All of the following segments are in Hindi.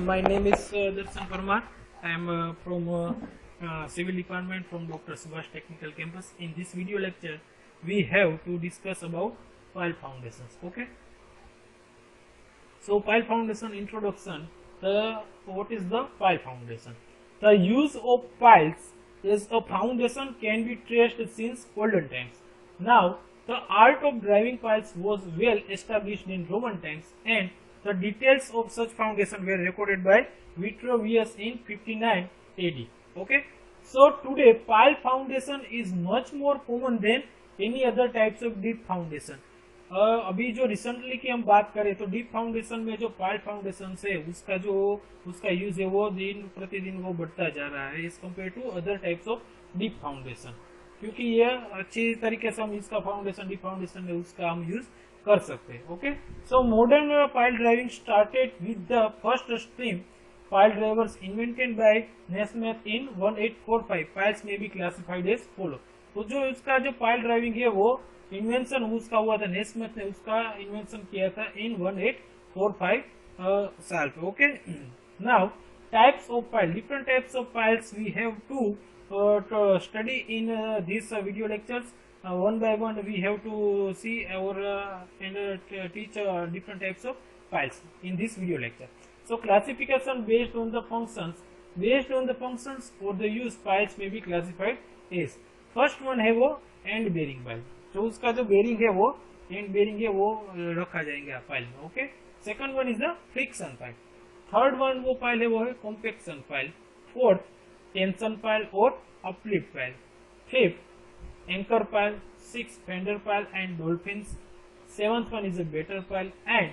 My name is Darshan Parmar. I am from Civil Department from Dr. Subhash Technical Campus. In this video lecture, we have to discuss about pile foundations. Okay. So pile foundation introduction. What is the pile foundation? The use of piles as a foundation can be traced since olden times. Now, the art of driving piles was well established in Roman times, and the details of such foundation were recorded by Vitruvius in 59 AD. Okay, so today pile foundation is much more common than any other types of deep foundation. अभी जो रिसेंटली की हम बात करें तो डीप फाउंडेशन में जो पाइल फाउंडेशन है उसका यूज है वो दिन प्रतिदिन वो बढ़ता जा रहा है as compare to other types of deep foundation, क्योंकि ये अच्छी तरीके से हम इसका फाउंडेशन डीप फाउंडेशन है उसका हम यूज कर सकते हैं. Okay, so modern pile driving started with the first stream pile drivers invented by Naismith in 1845. Piles में बी क्लासिफाइड एज फॉलो. तो जो इसका जो पाइल ड्राइविंग है वो इन्वेंशन उसका हुआ था, नेस्मिथ ने उसका इन्वेंशन किया था इन 1845 साल पे. Okay, now types of pile, different types of piles we have to study in this video lectures. One by one we have to see and teach different types of piles in this video lecture. So classification based on the functions or the use piles may be classified as. First one है वो end bearing pile. तो उसका जो bearing है वो end bearing है वो रखा जाएगा pile में. Okay, second one is the friction pile. third one वो pile है वो है compaction pile. fourth tension pile और uplift pile. fifth anchor pile. 6 fender pile and dolphins. 7th one is a better pile and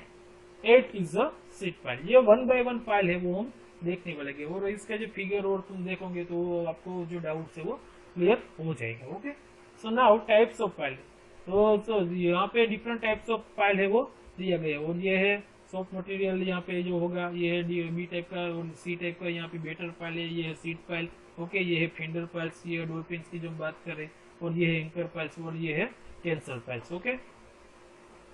8th is a seat pile. ये वन बाय वन पाइल है वो हम देखने वाले और इसका जो फिगर और तुम देखोगे तो आपको जो डाउट है वो क्लियर हो जाएगा. Okay, so now types of pile. तो यहाँ पे डिफरेंट टाइप्स ऑफ पाइल है वो दिया गया और ये है सॉफ्ट मटेरियल यहाँ पे जो होगा ये है बी टाइप का और सी टाइप का. यहाँ पे बेटर पाइल है, ये है सीट पाइल. ओके, ये है फेंडर पाइल्स, ये है डॉल्फिन्स की जो बात करें और ये है एंकर पाइल्स और ये है tension piles. Okay,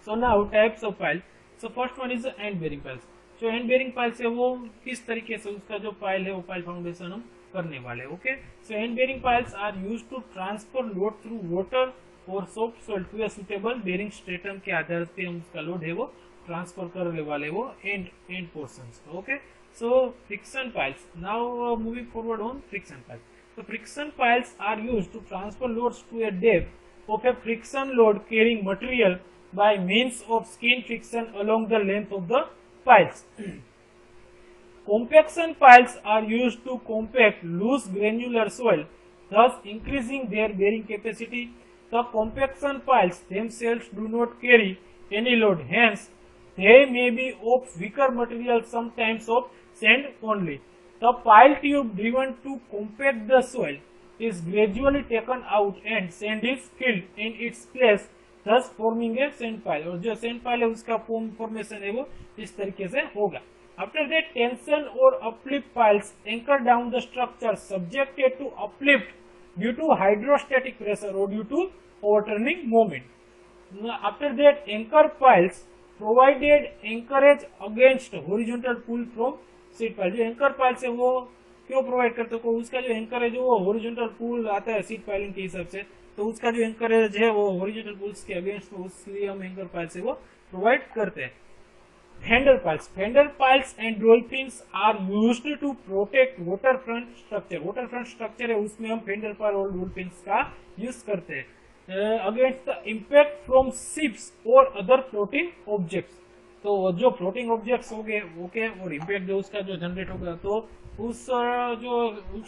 so now types of pile. So first one is end bearing piles. जो एंड बेरिंग पाइल्स है वो किस तरीके से उसका जो पाइल है वो पाइल फाउंडेशन हम करने वाले. Okay, so end bearing piles are used to transfer load through water और soft soil to a suitable bearing stratum के आधार पे हम उसका लोड है वो ट्रांसफर करने वाले वो and portions. Okay, so friction piles. Now moving forward on friction piles. So friction piles are used to transfer loads to a depth of a friction load carrying material by means of skin friction along the length of the piles. Compaction piles are used to compact loose granular soil, thus increasing their bearing capacity. The compaction piles themselves do not carry any load, hence they may be of weaker material, sometimes of sand only. The pile tube driven to compact the soil is gradually taken out and sand is filled in its place, thus forming a sand pile. और जो sand pile है उसका formation है वो इस तरीके से होगा. After that, tension or uplift piles anchor down the structure subjected to uplift due to hydrostatic pressure or due to overturning moment. After that, anchor piles provided anchorage against horizontal pull from seat pile. जो एंकर पाइल से वो क्यों प्रोवाइड करते हो, उसका जो एंकर है जो वो हॉरिजॉन्टल पुल आता है सीट पाइलिंग के हिसाब से, तो उसका जो एंकरेज है वो हॉरिजॉन्टल पुल्स के अगेंस्ट हो, इसलिए हम एंकर पाइल से वो प्रोवाइड करते हैं. Fender piles. Fender piles and dolphins are used to protect water front structure. Water front structure है उसमें हम फेंडर पाइल और डॉल्फिन्स का यूज करते हैं against the impact from ships और अदर फ्लोटिंग ऑब्जेक्ट्स. तो जो फ्लोटिंग ऑब्जेक्ट्स हो गए ओके और इम्पैक्ट जो उसका जो जनरेट होगा तो उस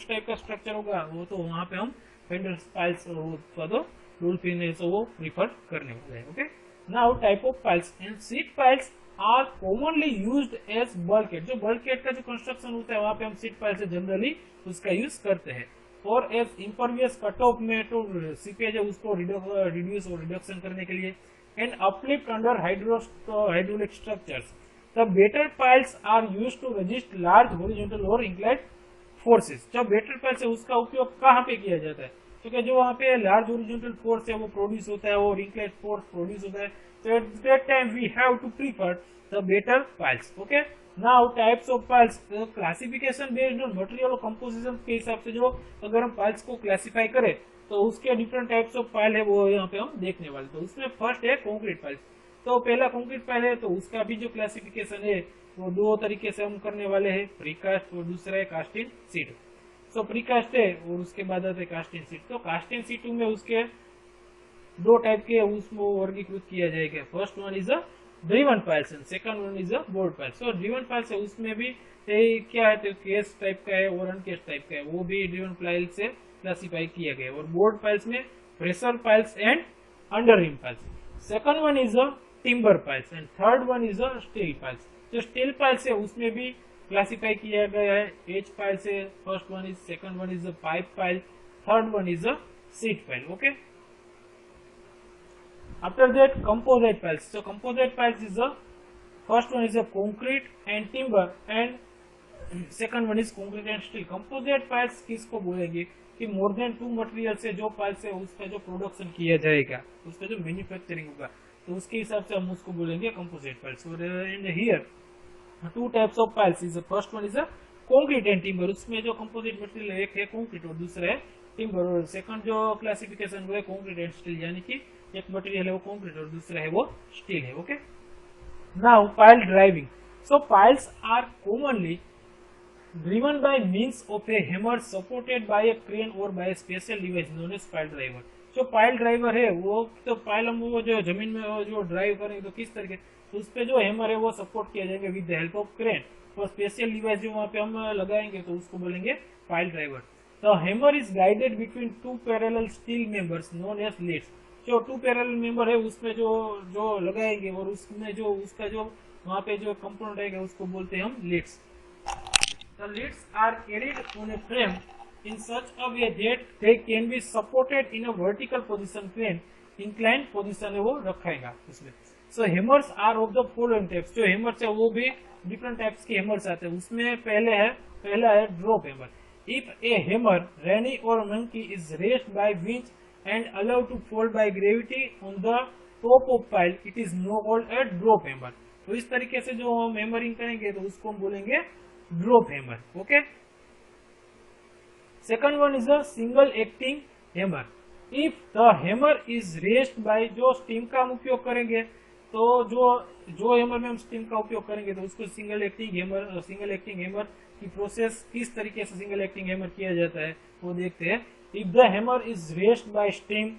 टाइप का स्ट्रक्चर होगा वो तो वहां पे हम फेंडर पाइल्स तो डॉल्फिन है तो वो प्रीफर करने वाले हैं. Okay, now type of piles and sheet piles are commonly used as bulkhead. जो बल्कहेड का जो कंस्ट्रक्शन होता है वहां पे हम सीट पाइल से जनरली उसका यूज करते हैं. और एज इम्परवियस कट ऑफ में तो सीपेज है उसको रिड्यूस और रिडक्शन करने के लिए. And uplift under hydraulic structures. The better piles are used to resist large horizontal or inclined forces. जब better piles है उसका उपयोग कहाँ पे किया जाता है तो कि जो वहाँ पे लार्ज ओरिजेंटल फोर्स है वो प्रोड्यूस होता है और इंक्लाइंड फोर्स प्रोड्यूस होता है, तो at that time we have to prefer the better piles. Okay, now types of piles, classification based on material और कंपोजिशन के हिसाब से जो अगर हम पाइल्स को क्लासिफाई करें तो उसके डिफरेंट टाइप्स ऑफ पाइल है वो यहाँ पे हम देखने वाले। तो उसमें फर्स्ट है कॉन्क्रीट पाइल्स। तो पहला कॉन्क्रीट पाइल है, तो उसका भी जो क्लासिफिकेशन है वो दो तरीके से हम करने वाले हैं, प्रीकास्ट और दूसरा है कास्टिंग सीट। सो प्रीकास्ट है और उसके बाद आते हैं कास्टिंग सीट। तो कास्टिंग सीट में उसके दो टाइप के उसको वर्गीकृत किया जाएगा। First one is a driven piles and second one is a board piles. So driven piles है उसमें भी क्या है, तो केस टाइप का है और अनकेस टाइप का है, वो भी ड्रिवन पाइल्स से क्लासिफाई किया गया। और बोर्ड पाइल्स में pressure piles and under rim piles. Second one is a timber piles and third one is a steel piles. जो स्टील पाइल्स है उसमें भी क्लासिफाई किया गया है, एच पाइल्स है, first one is, second one is a pipe pile, third one is a sheet pile. Okay, after that composite piles. So composite piles is a first one is a concrete and timber and second one is concrete and steel. Composite piles किसको बोलेंगे कि मोर देन टू मटेरियल से जो पाइल्स है उसका जो प्रोडक्शन किया जाएगा, उसका जो मैन्युफैक्चरिंग होगा, तो उसके हिसाब से हम उसको बोलेंगे composite piles. और in here two types of piles is first one is a concrete and timber. उसमें जो composite मटेरियल एक है concrete और दूसरा है timber। और सेकंड जो क्लासिफिकेशन वो है concrete and steel, यानी कि एक मटेरियल है वो कंक्रीट और दूसरा है वो स्टील है। Okay, now pile driving. So piles are commonly driven by means of a hammer supported by a crane और by a special device known as pile driver. जो पाइल ड्राइवर है वो तो पाइल हम वो जो जमीन में जो ड्राइव करेंगे तो किस तरीके, तो उस पे जो हैमर है वो सपोर्ट किया जाएगा with the help of crane और स्पेशल डिवाइस जो वहाँ पे हम लगाएंगे तो उसको बोलेंगे pile driver. The hammer is guided between two parallel steel members known as leads. जो टू पैरेलल मेंबर है उसमें जो जो लगाएंगे और उसमें जो उसका जो वहाँ पे जो कंपोनेंट आएगा उसको बोलते हैं हम leads. The leads are carried on a frame in such a way that they can be supported in a vertical position, crane inclined position है वो रखेगा उसमें। So hammers are of the following types. जो हैमर्स है वो भी डिफरेंट टाइप्स के हैमर्स आते हैं। उसमें पहला है drop hammer. If a hammer रेनी और monkey is raised by winch and allowed to fall by gravity on the top of pile, it is now called a drop hammer. तो इस तरीके से जो हम हैमरिंग करेंगे तो उसको हम बोलेंगे drop hammer. Okay, second one is a single acting hammer. If the hammer is raised by, जो स्टीम का हम उपयोग करेंगे तो जो हैमर में हम स्टीम का उपयोग करेंगे तो उसको सिंगल एक्टिंग हैमर की प्रोसेस किस तरीके से सिंगल एक्टिंग हैमर किया जाता है वो देखते हैं। If the hammer is raised by steam,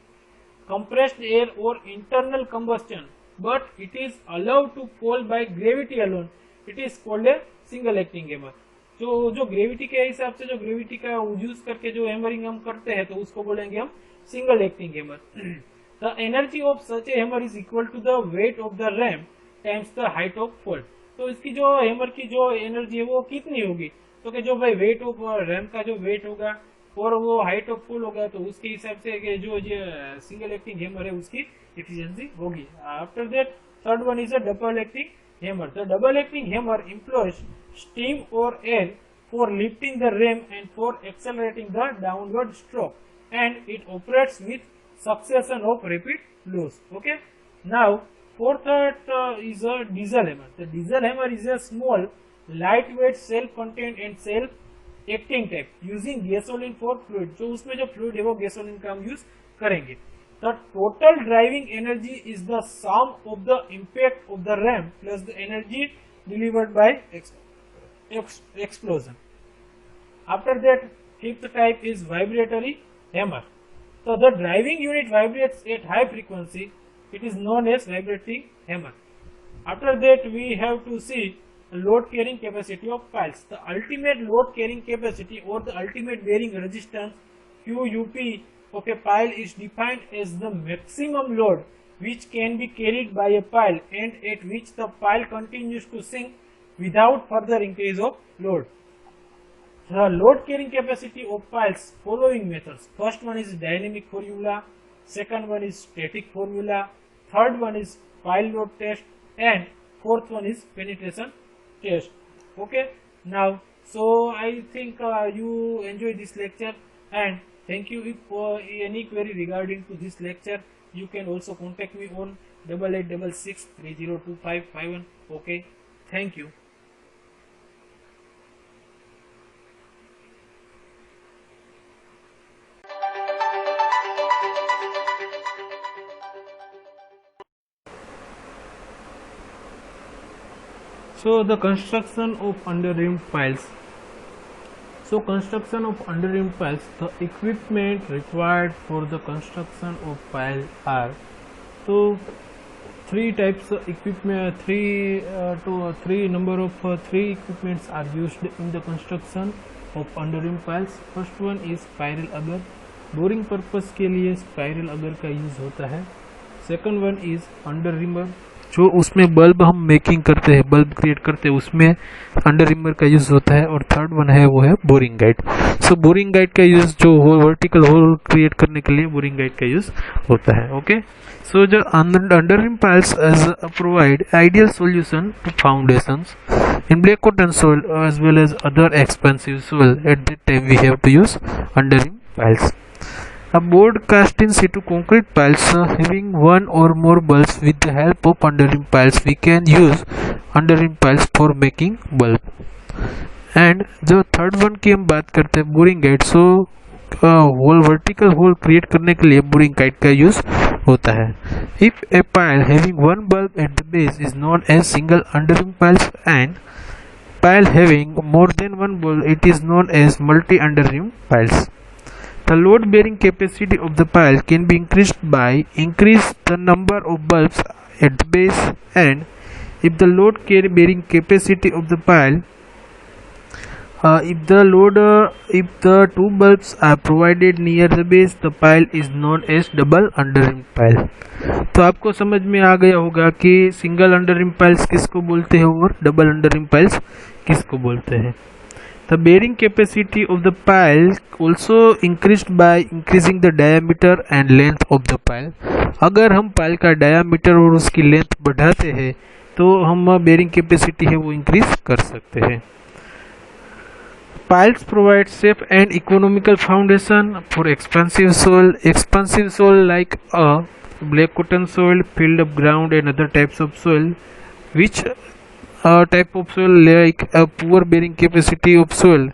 compressed air or internal combustion, but it is allowed to fall by gravity alone, it is called a single acting hammer. जो ग्रेविटी के हिसाब से जो ग्रेविटी का यूज करके जो हैमरिंग हम करते हैं तो उसको बोलेंगे हम single acting hammer. The energy of such a hammer is equal to the weight of the ram times the height of fall. तो इसकी जो हैमर की जो एनर्जी है वो कितनी होगी, तो कि जो भाई वेट ऑफ रैम का जो वेट होगा और वो हाइट ऑफ फॉल होगा तो उसके हिसाब से जो सिंगल एक्टिंग हैमर है उसकी एफिशिएंसी होगी। After that third one is a double acting hammer. The double acting hammer employs steam और air for lifting the ram and for accelerating the downward stroke and it operates with succession of rapid blows. Okay, now fourth is a diesel hammer. The diesel hammer is a small, lightweight, self-contained and self-acting type using gasoline for fluid. जो उसमें जो fluid है वो gasoline का हम use करेंगे. The total driving energy is the sum of the impact of the ram plus the energy delivered by explosion. After that, fifth type is vibratory hammer. So the driving unit vibrates at high frequency. It is known as vibrating hammer. After that, we have to see load carrying capacity of piles. The ultimate load carrying capacity or the ultimate bearing resistance QUP of a pile is defined as the maximum load which can be carried by a pile and at which the pile continues to sink without further increase of load. The load carrying capacity of piles following methods. First one is dynamic formula, second one is static formula, third one is pile load test, and fourth one is penetration test. Okay, now so I think you enjoy this lecture, and Thank you. If any query regarding to this lecture, you can also contact me on 8866302551. Okay, thank you. So the construction of under-rim piles. So construction of under-rim piles, the equipment required for the construction of pile are, so three types of equipment, three equipments are used in the construction of under-rim piles. First one is spiral auger. Boring purpose के लिए स्पाइरल अगर का यूज होता है. Second one is under reamer, जो उसमें बल्ब हम मेकिंग करते हैं, बल्ब क्रिएट करते हैं, उसमें अंडर रिमर का यूज होता है. और थर्ड वन है वो है boring guide. So boring guide का यूज जो वर्टिकल होल क्रिएट करने के लिए बोरिंग गाइड का यूज होता है. ओके, सो जो under rim piles provide ideal solution to foundations in black cotton soil as well as other expensive soil. At that time we have to use under rim piles. A board cast in situ concrete piles having one or more bulbs. With the help of under rim piles we can use under rim piles for making bulb. And जो थर्ड वन की हम बात करते हैं boring guide. So hole vertical hole create करने के लिए बोरिंग गाइड का यूज होता है. If a pile having one bulb at the base is known as single under rim piles and pile having more than one bulb it is known as multi under rim piles. The load bearing capacity of the pile can be increased by increase the number of bulbs at the base, and if the load bearing capacity of the pile if the two bulbs are provided near the base the pile is known as double under rim pile. तो आपको समझ में आ गया होगा कि सिंगल अंडर रिम पाइल्स किसको बोलते हैं और डबल अंडर रिम पाइल्स किसको बोलते हैं. The bearing capacity of the pile also increased by increasing the diameter and length of the pile. अगर हम पाइल का डायामीटर और उसकी लेंथ बढ़ाते हैं तो हम बेरिंग कैपेसिटी है वो इंक्रीज कर सकते हैं. Piles provide safe and economical foundation for expansive soil. Expansive soil like a black cotton soil, filled up ground and other types of soil. Which type of soil like a poor bearing capacity of soil?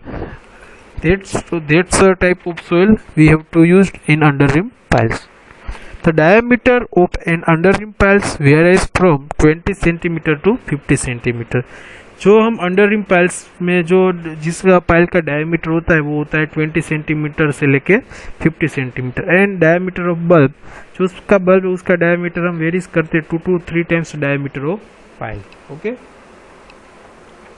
That's a type of soil we have to use in under rim piles. The diameter of an under rim piles varies from 20 cm to 50 cm. जो हम अंडर रिम पाइल्स में जो जिसका पाइल का डायमीटर होता है वो होता है 20 सेंटीमीटर से लेके 50 centimetre. And diameter of bulb, जो उसका बल्ब उसका डायमीटर हम वेरीज करते हैं 2 to 3 times diameter of pile. Okay,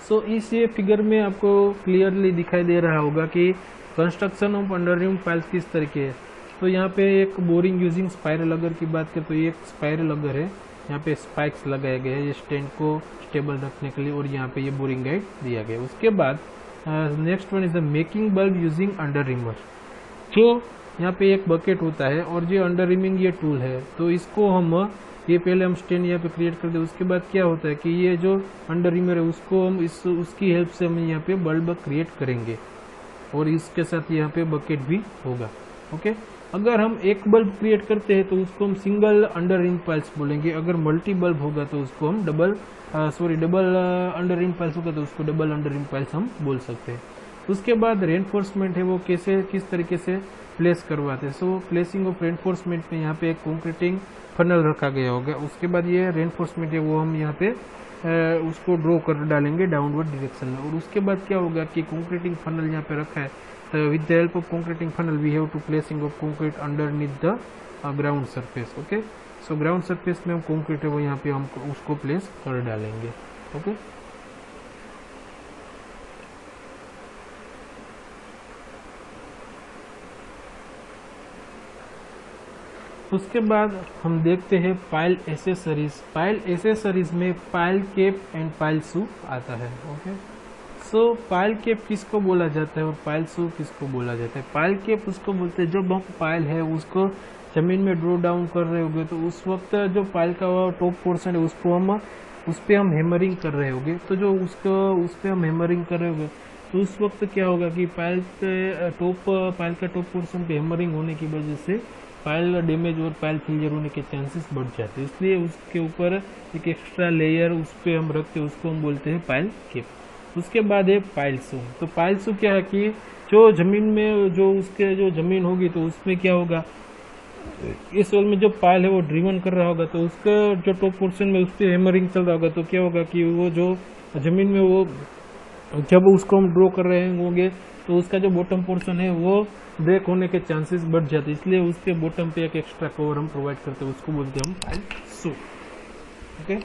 so इस ये फिगर में आपको क्लियरली दिखाई दे रहा होगा कि construction of under rim piles किस तरीके है. तो यहाँ पे एक बोरिंग यूजिंग स्पाइरल अगर की बात करें तो ये एक स्पाइरल अगर है, यहाँ पे स्पाइक्स लगाए गए हैं ये स्टैंड को स्टेबल रखने के लिए, और यहाँ पे ये बोरिंग गाइड दिया गया. उसके बाद next one is the making bulb using under reamer. जो यहाँ पे एक बकेट होता है और जो अंडर रिमिंग ये टूल है, तो इसको हम ये पहले हम स्टैंड यहाँ पे क्रिएट कर दे. उसके बाद क्या होता है कि ये जो अंडर रिमर है उसको हम उसकी हेल्प से हम यहाँ पे बल्ब क्रिएट करेंगे और इसके साथ यहाँ पे बकेट भी होगा. ओके, अगर हम एक बल्ब क्रिएट करते हैं तो उसको हम सिंगल अंडर रिम पाइल्स बोलेंगे. अगर मल्टी बल्ब होगा तो उसको हम डबल अंडर रिम पाइल्स होगा तो उसको डबल अंडर रिम पाइल्स हम बोल सकते हैं. उसके बाद रेनफोर्समेंट है वो किस तरीके से प्लेस करवाते हैं. सो प्लेसिंग ऑफ रेनफोर्समेंट में यहाँ पे एक कॉन्क्रीटिंग फनल रखा गया होगा. उसके बाद ये रेनफोर्समेंट है वो हम यहाँ पे उसको ड्रॉ कर डालेंगे डाउनवर्ड डायरेक्शन में. और उसके बाद क्या होगा कि कॉन्क्रीटिंग फनल यहाँ पे रखा है. With the help of concreting funnel we have to placing of concrete underneath the ground surface. Okay, so ground surface में हम concrete है वो यहाँ पे हम उसको प्लेस कर डालेंगे. Okay, उसके बाद हम देखते हैं पाइल एसेसरीज. पाइल एसेसरीज में पाइल केप एंड पाइल शू आता है. ओके, सो पाइल केप किसको बोला जाता है और पाइल शू किसको बोला जाता है. पाइल केप उसको बोलते हैं जब हम पाइल है उसको जमीन में ड्रो डाउन कर रहे होंगे तो उस वक्त जो पाइल का टॉप पोर्शन है उसको हम उस पर हम हैमरिंग कर रहे होंगे. तो जो उसको उस पर हम हैमरिंग कर रहे होंगे तो उस वक्त क्या होगा कि पाइल का टॉप पोर्शन पे हैमरिंग होने की वजह से पाइल डैमेज और पाइल फेलियर होने के चांसेस बढ़ जाते हैं। इसलिए उसके ऊपर एक एक्स्ट्रा लेयर उस पर हम रखते हैं, उसको हम बोलते हैं पाइल केप। उसके बाद है पाइल शू। तो पाइल शू क्या है कि जो जमीन में जो उसके जो जमीन होगी तो उसमें क्या होगा, इस वाल में जो पाइल है वो ड्रिवन कर रहा होगा तो उसका जो टॉप पोर्शन में उस पर हैमरिंग चल रहा होगा तो क्या होगा कि वो जो जमीन में वो जब उसको हम ड्रॉ कर रहे होंगे तो उसका जो बॉटम पोर्शन है वो ब्रेक होने के चांसेस बढ़ जाते हैं। इसलिए उसके बॉटम पे एक एक्स्ट्रा कवर हम प्रोवाइड करते हैं, उसको बोलते हैं हम पाइल शू। ओके,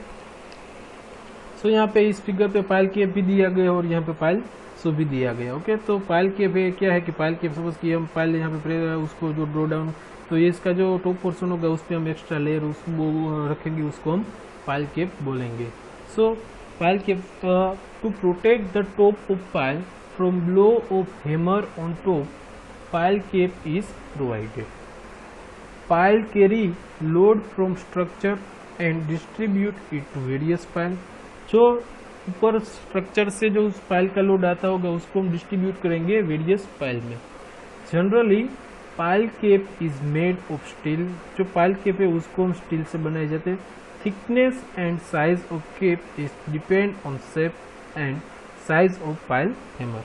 सो यहाँ पे इस फिगर पे पाइल केप भी दिया गया और यहाँ पे पाइल शू भी दिया गया। ओके, तो पाइल केप क्या है कि पाइल केप सपोज कि हम पाइल यहाँ पे उसको जो ड्रॉ डाउन, तो ये इसका जो टॉप पोर्शन होगा उस पर हम एक्स्ट्रा लेयर उसको रखेंगे, उसको हम पाइल केप बोलेंगे। So pile cap to protect the top of pile from blow of hammer on top, pile cap is provided. Pile carry load from structure and distribute it to various pile. जो ऊपर स्ट्रक्चर से जो उस पाइल का लोड आता होगा उसको हम डिस्ट्रीब्यूट करेंगे वेरियस पाइल में। Generally pile cap is made of steel. जो पाइल केप है उसको हम स्टील से बनाए जाते हैं। Thickness and size of cap is depend on shape and size of pile hammer.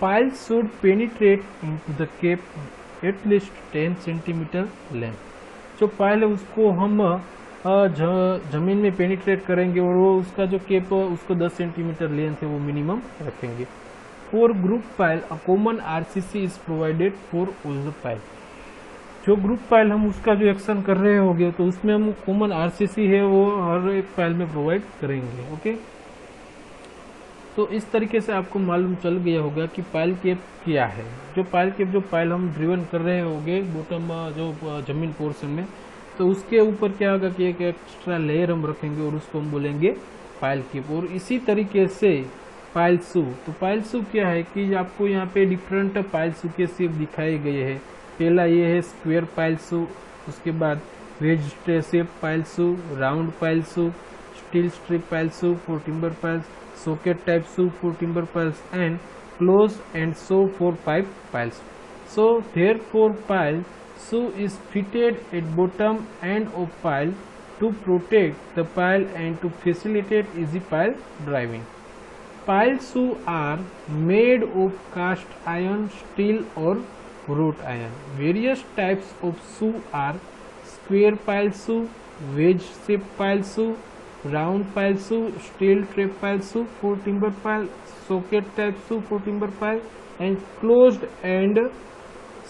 Pile should penetrate into the cap at least 10 centimetre length. जो पाइल है उसको हम जमीन में पेनिट्रेट करेंगे और वो उसका जो केप उसको 10 सेंटीमीटर लेंथ है वो मिनिमम रखेंगे। For group pile a common RCC is provided for all the pile. जो ग्रुप पाइल हम उसका जो एक्शन कर रहे होंगे तो उसमें हम कॉमन आरसीसी है वो हर एक पाइल में प्रोवाइड करेंगे। ओके, तो इस तरीके से आपको मालूम चल गया होगा कि पाइल केप क्या है। जो पाइल केप जो पाइल हम ड्रिवन कर रहे होंगे बॉटम जो जमीन पोर्शन में, तो उसके ऊपर क्या होगा कि एक एक्स्ट्रा लेयर हम रखेंगे और उसको हम बोलेंगे पाइल केप। और इसी तरीके से पाइल शू। तो पाइल शू क्या है कि आपको यहाँ पे डिफरेंट पाइल शू के शेप दिखाए गए हैं। पहला ये है स्क्वायर पाइल शू, उसके बाद veg shape pile shoe, round pile shoe, steel strip pile shoe for timber piles, socket type shoe for timber piles, and closed and shoe for pipe piles. So therefore pile shoe is fitted at bottom end of pile to protect the pile and to facilitate easy pile driving. Pile shoe are made of cast iron, steel or wrought iron. Various types of shoe are square pile shoe, wedge shape pile shoe, round pile shoe, steel trap pile shoe for timber pile, socket type shoe for timber pile, and closed end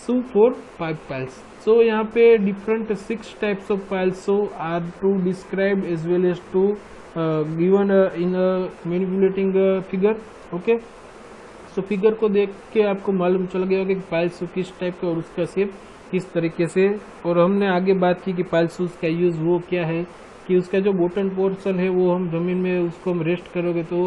shoe for pipe piles. So यहाँ पे different 6 types of pile shoe are to described as well as to given in a manipulating figure. Okay, so figure को देख के आपको मालूम चल गया होगा कि पाइल शू किस टाइप का और उसका शेप किस तरीके से। और हमने आगे बात की कि पाइल शूज का यूज वो क्या है कि उसका जो बॉटम पोर्शन है वो हम जमीन में उसको हम रेस्ट करोगे तो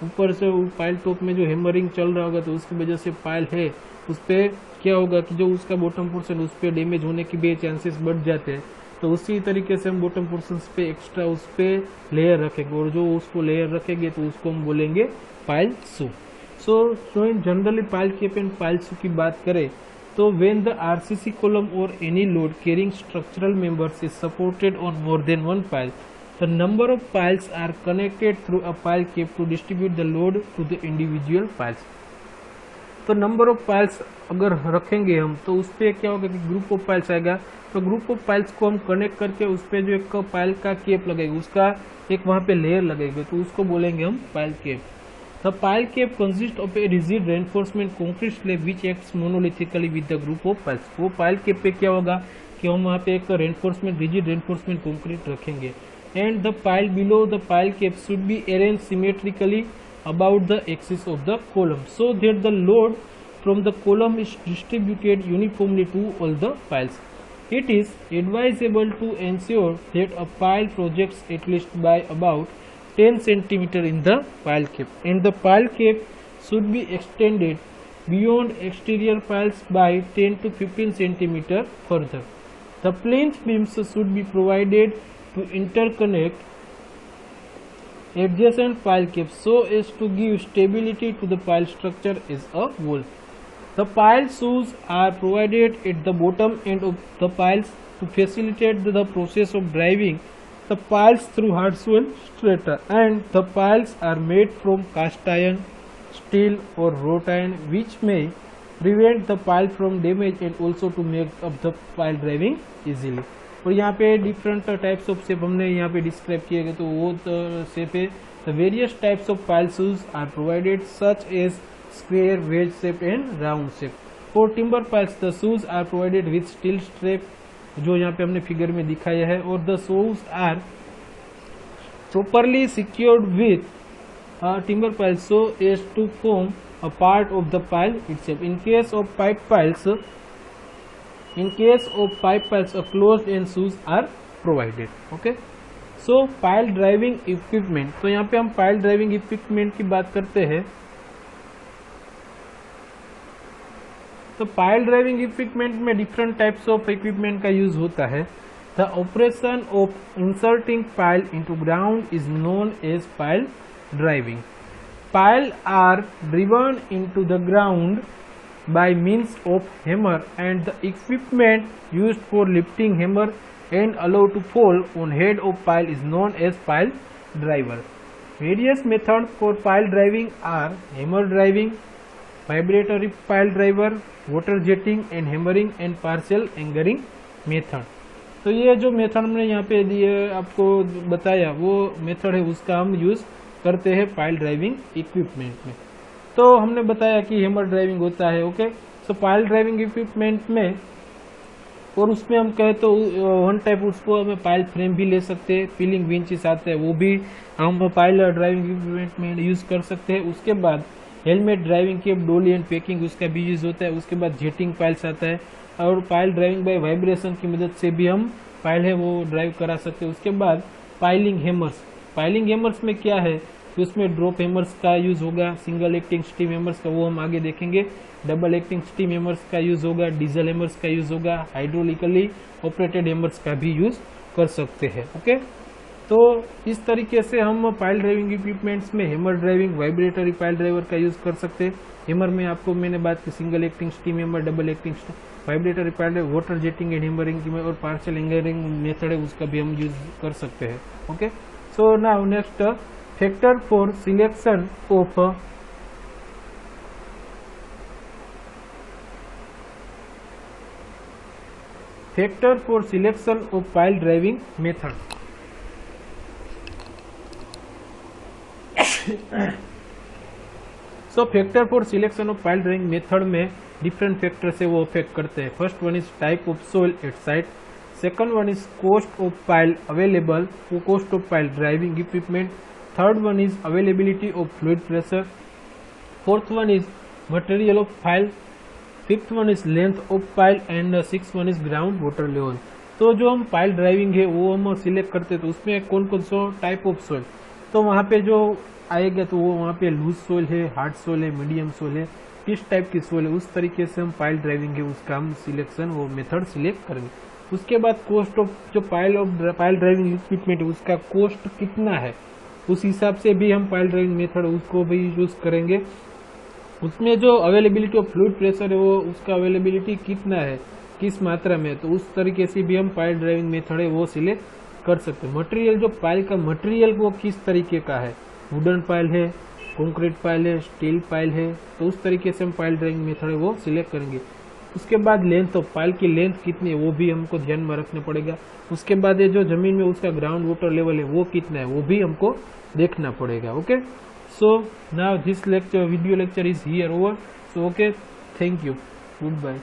ऊपर से पाइल टॉप में जो हैमरिंग चल रहा होगा तो उसकी वजह से पाइल है उस पर क्या होगा कि जो उसका बॉटम पोर्शन उस पर डैमेज होने की भी चांसेस बढ़ जाते हैं। तो उसी तरीके से हम बॉटम पोर्शन पे एक्स्ट्रा उस पर लेयर रखेंगे और जो उसको लेयर रखेंगे तो उसको हम बोलेंगे pile shoe. So generally pile cap and pile shoe की बात करें तो when the RCC column or any load carrying structural members is supported on more than one pile, the number of piles are connected through a pile cap to distribute the load to the individual piles. तो नंबर ऑफ पाइल्स अगर रखेंगे हम तो उस पर क्या होगा कि ग्रुप ऑफ पाइल्स आएगा। तो ग्रुप ऑफ पाइल्स को हम कनेक्ट करके उस पर जो एक पाइल का केप लगेगा उसका एक वहाँ पे लेयर लगेगा तो उसको बोलेंगे हम pile cap. The pile cap consists of a rigid reinforcement concrete slab which acts monolithically with the group of piles. वो पाइल केप पे क्या होगा कि हम वहाँ पे एक reinforcement rigid reinforcement concrete रखेंगे and the pile below the pile cap should be arranged symmetrically about the axis of the column so that the load from the column is distributed uniformly to all the piles. It is advisable to ensure that a pile projects at least by about 10 centimeter in the pile cap and the pile cap should be extended beyond exterior piles by 10 to 15 centimeter further. The plinth beams should be provided to interconnect adjacent pile cap so as to give stability to the pile structure is a wall. The pile shoes are provided at the bottom end of the piles to facilitate the process of driving the piles through hard soil strata, and the piles are made from cast iron, steel or wrought iron, which may prevent the pile from damage and also to make up the pile driving easily. और यहाँ पे डिफरेंट टाइप्स ऑफ शेप हमने यहाँ पे डिस्क्राइब किए गए, तो वो शेप है the various types of pile shoes are provided such as square, wedge shape and round shape. For timber piles the shoes are provided with steel strap, जो यहाँ पे हमने फिगर में दिखाया है, और the shoes are properly secured with timber piles so as to form a part of the pile itself. In case of pipe piles, a closed end shoes are provided. Okay, so pile driving equipment. तो यहाँ पे हम pile driving equipment की बात करते हैं. तो pile driving equipment में different types of equipment का use होता है. The operation of inserting pile into ground is known as pile driving. Pile are driven into the ground by means of hammer, and the equipment used for lifting hammer and allowed to fall on head of pile is known as pile driver. Various methods for pile driving are hammer driving, vibratory pile driver, water jetting and hammering, and partial angering method. तो ये जो मेथड हमने यहाँ पे दिए आपको बताया, वो मेथड है, उसका हम यूज करते हैं पाइल ड्राइविंग इक्विपमेंट में. तो हमने बताया कि हैमर ड्राइविंग होता है. ओके, सो पाइल ड्राइविंग इक्विपमेंट में, और उसमें हम कहे तो वन टाइप उसको हमें पाइल फ्रेम भी ले सकते हैं, पिलिंग विंचेस आते हैं, वो भी हम पाइल ड्राइविंग इक्विपमेंट में यूज कर सकते हैं. उसके बाद हेलमेट ड्राइविंग केप, डोली एंड पैकिंग, उसका भी यूज होता है. उसके बाद जेटिंग पाइल्स आता है, और पाइल ड्राइविंग बाय वाइब्रेशन की मदद से भी हम पाइल है वो ड्राइव करा सकते हैं. उसके बाद पाइलिंग हैमर्स. पाइलिंग हैमर्स में क्या है, तो उसमें ड्रॉप हैमर्स का यूज होगा, सिंगल एक्टिंग स्टीम हैमर्स का वो हम आगे देखेंगे, डबल एक्टिंग स्टीम हैमर्स का यूज होगा, डीजल हैमर्स का यूज होगा, हाइड्रोलिकली ऑपरेटेड हैमर्स का भी यूज कर सकते हैं. ओके, तो इस तरीके से हम पाइल ड्राइविंग इक्विपमेंट्स में hammer driving, vibratory pile driver का यूज कर सकते हैं. हैमर में आपको मैंने बात की single acting steam hammer, double acting vibratory pile driver, water jetting and hammering की और पार्शियल एंगरिंग मेथड है, उसका भी हम यूज कर सकते हैं. Okay, so now next factor for selection of pile driving method. So factor for selection of pile driving method में different factors है वो affect करते हैं. First one is type of soil at site. Second one is cost of pile available, cost of pile driving equipment. Third one is availability of fluid pressure. Fourth one is material of pile. Fifth one is length of pile and sixth one is ground water level. तो जो हम पाइल ड्राइविंग है वो हम सिलेक्ट करते हैं, तो उसमें कौन कौन सा टाइप ऑफ सोइल, तो वहाँ पे जो आएगा तो वो वहाँ पे लूज सोइल है, हार्ड सोइल है, मीडियम सोइल है, किस टाइप की सोइल है, उस तरीके से हम पाइल ड्राइविंग है उसका हम सिलेक्शन वो मेथड सिलेक्ट करेंगे. उसके बाद कोस्ट ऑफ जो पाइल ड्राइविंग इक्विपमेंट है उसका कोस्ट कितना है, उस हिसाब से भी हम पाइल ड्राइविंग मेथड उसको भी यूज करेंगे. उसमें जो अवेलेबिलिटी ऑफ फ्लूइड प्रेशर है वो उसका अवेलेबिलिटी कितना है, किस मात्रा में, तो उस तरीके से भी हम पाइल ड्राइविंग मेथड है वो सिलेक्ट कर सकते हैं. मटेरियल, जो पाइल का मटेरियल वो किस तरीके का है, वुडन पाइल है, कंक्रीट पाइल है, स्टील पाइल है, तो उस तरीके से हम पाइल ड्राइविंग मेथड है वो सिलेक्ट करेंगे. उसके बाद लेंथ ऑफ पाइल की लेंथ कितनी है वो भी हमको ध्यान में रखना पड़ेगा. उसके बाद ये जो जमीन में उसका ग्राउंड वाटर लेवल है वो कितना है वो भी हमको देखना पड़ेगा. Okay, so now this video lecture is here over. So okay, thank you, good bye.